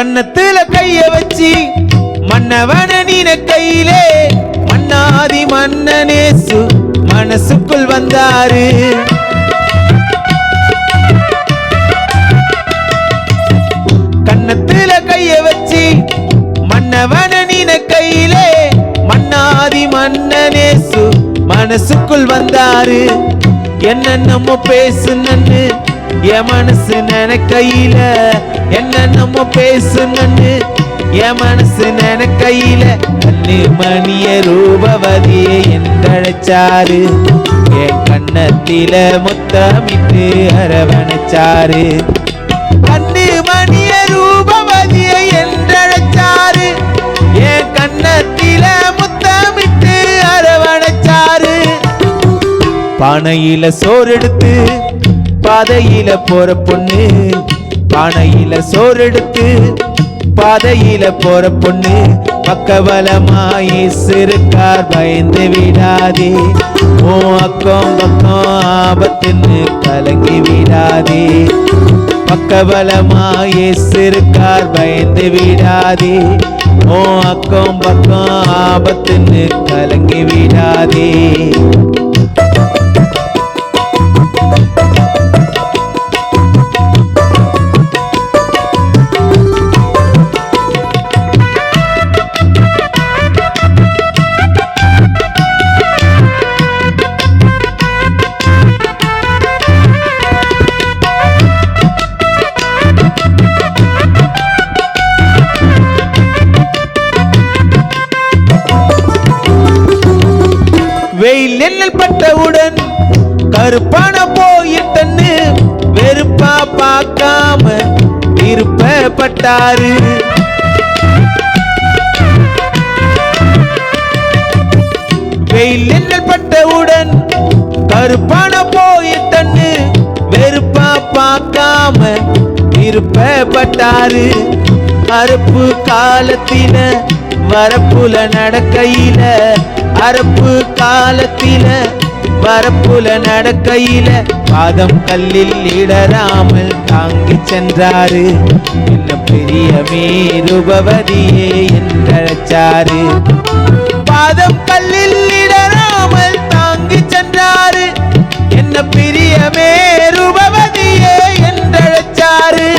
கன்னத்துல கைய வச்சி மன்னவன நீன கையிலே மன்னாதி மன்னனேசு மனசுக்குள் வந்தாரு. கன்னத்துல கைய வச்சி மன்னவன நீன கையிலே மன்னாதி மன்னனேசு மனசுக்குள் வந்தாரு. என்னென்னமோ பேசுனன்னு என் மனசு நினைக்கையில, என்னென்னமோ பேசுனன்னு என் மனசு நினைக்கையில கண்ணு மணிய ரூபவதியை என்றழைச்சாரு. என் கண்ணத்தில முத்தமிட்டு அரவணைச்சாரு. கண்ணு மணிய ரூபவதியை என்றழைச்சாரு. என் கண்ணத்தில முத்தமிட்டு அரவணைச்சாரு. பானையில சோறு எடுத்து பாதையில போற பொண்ணு, பானையில சோறு எடுத்து பாதையில போற பொண்ணு பக்கபலமாயி சிறுக்கார் பயந்து விடாதே. ஓ அக்கம் பக்கம் ஆபத்துன்னு கலங்கி விடாதே. பக்கபலமாயி சிறுக்கார் பயந்து விடாதே. ஓ அக்கம் பக்கம் ஆபத்துன்னு கலங்கி விடாதே. வெயில் எண்ணல் பட்டவுடன் கருப்பான போயிட்டன்னு வெறுப்பா பார்க்காம விருப்பப்பட்டாரு. வெயில் எண்ணல் பட்டவுடன் கருப்பான போயிட்டன்னு வெறுப்பா பார்க்காம விருப்பப்பட்டாரு. அறுப்பு காலத்தில வரப்புல நடக்கையில, அரப்பு காலத்தில வரப்புல நடக்கையில பாதம் கல்லில் இடராமல் தாங்கி சென்றாரு. என்ன பெரிய மேருபவதியே என்றழைச்சாரு. பாதம் கல்லில் இடராமல் தாங்கி சென்றாரு. என்ன பெரிய மேருபவதியே என்றழைச்சாரு.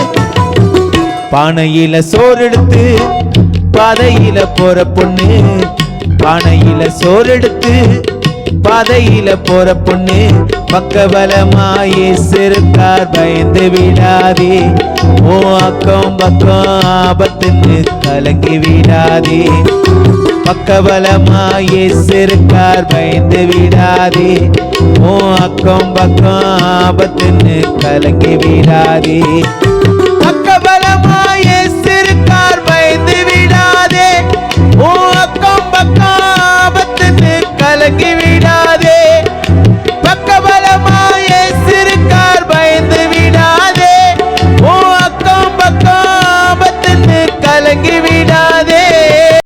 பானையில சோறு எடுத்து பாதையில போற பொண்ணு, பானையில சோறு எடுத்து பாதையில போற பொண்ணு பக்கபலமாயே சிறுக்கார் பயந்து விடாதே. ஓ அக்கம் பக்கம் ஆபத்துன்னு கலங்கி விடாதே. பக்கபலமாயே சிறுக்கார் பயந்து விடாதே. ஓ அக்கம் பக்கம் ஆபத்துன்னு கலங்கி விடாதே. பக்கபலமாயே சிறுக்கார் பயந்து விடாதே. ஓ அக்கம் பக்கம் ஆபத்துன்னு கலங்கி